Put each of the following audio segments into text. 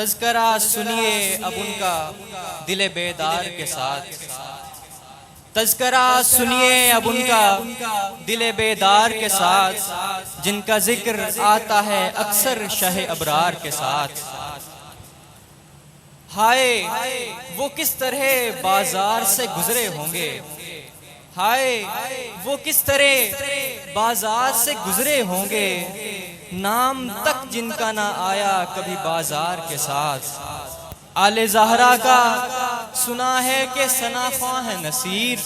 تذکرہ سنیے اب ان کا دل بیدار کے ساتھ، تذکرہ سنیے اب ان کا دل بیدار کے ساتھ، جن کا ذکر آتا ہے اکثر شہ ابرار کے ساتھ۔ ہائے وہ کس طرح بازار سے گزرے ہوں گے، ہائے وہ کس طرح بازار سے گزرے ہوں گے، نام تک جن کا نہ آیا کبھی بازار کے ساتھ۔ آل زہرا کا سنا ہے کہ ثناخواں ہے نصیر،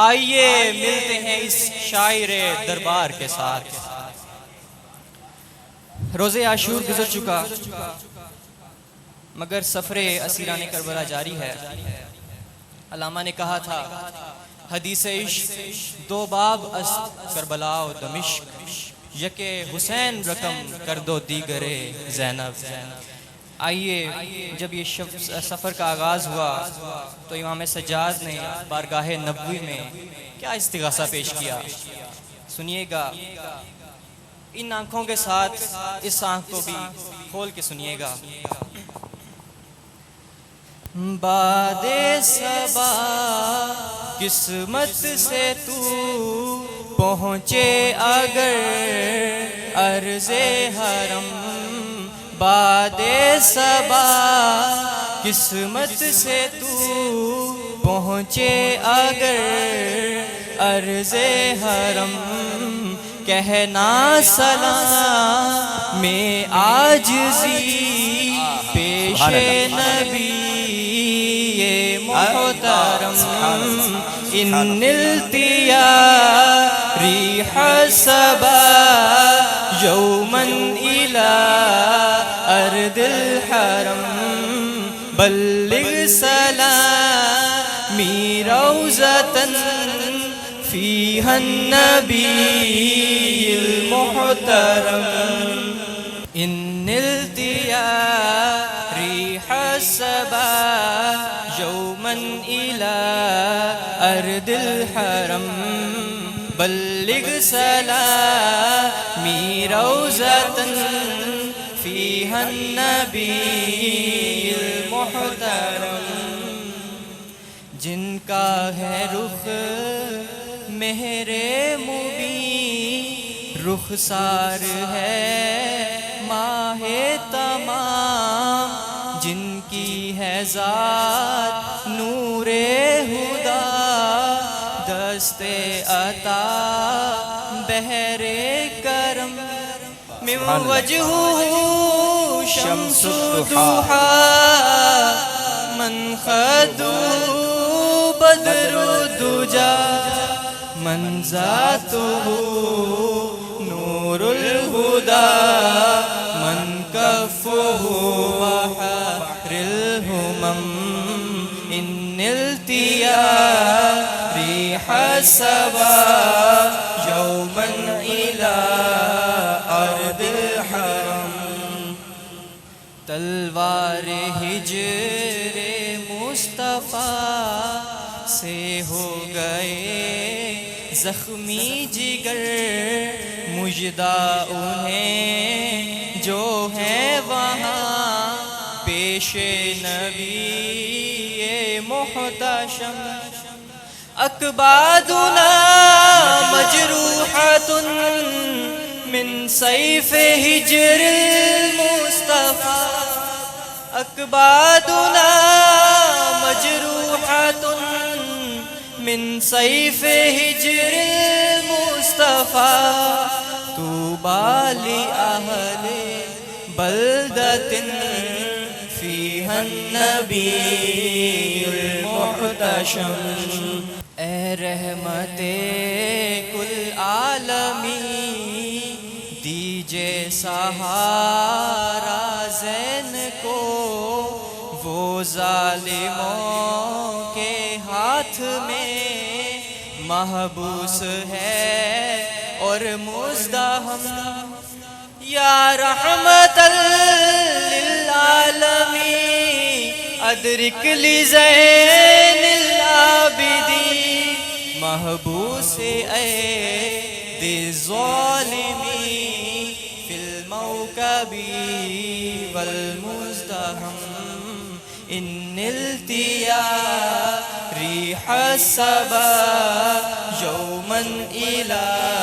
آئیے ملتے ہیں اس شاعر دربار کے ساتھ۔ روز عاشور گزر چکا مگر سفر اسیران کربلا جاری ہے۔ علامہ نے کہا تھا حدیث عشق دو باب است کربلا و دمشق، یک حسین رقم کر دو دیگر زینب۔ آئیے جب یہ سفر کا آغاز ہوا تو امام سجاد نے بارگاہ نبوی میں کیا استغاثہ پیش کیا، سنیے گا ان آنکھوں کے ساتھ، اس آنکھ کو بھی کھول کے سنیے گا۔ باد صبا قسمت سے تو پہنچے اگر عرض حرم، باد صبا قسمت سے تو پہنچے اگر عرض حرم، کہنا سلام میں عاجزی پیش نبی محترم، ان نلتیا ریح صبا یوما الی ارض الحرم، بلغ سلامی روضۃ فیہا النبی المحترم، ان نلتیا ریح صبا یوما الی ارض الحرم، بلغ سلامی روضۃ فیہا النبی المحترم، جن کا ہے رخ مہر مبین، رخسار ہے ماہ تمام، جن کی ہے ذات نور ہدا، دست عطا بحر کرم، من وجہہ شمس الضحی، من خدہ بدر الدجی، من ذاتہ نور الہدی، من کفہ بحر الہمم، ان نلتیا ریح صبا یوما الی ارض الحرم، تلوار ہجر مصطفیٰ سے ہو گئے زخمی جگر، مژدہ انہیں جو ہے وہاں پیش نبی محتشم، اکبادنا مجروحۃ من سیف ہجر المصطفیٰ، اکبادنا مجروحۃ من سیف ہجر المصطفیٰ، طوبیٰ لأہل بلدۃ فیہا النبی المحتشم، اے رحمت کل عالمی دیجئے سہارا زین کو، وہ ظالموں کے ہاتھ میں محبوس ہے اور مزدحم، یا رحمت للعالمین ادرک لزین العابدین، محبوس ایدی الظالمین فی الموکب والمزدحم۔ فهم إن نلت يا ريح الصبا يوما إلى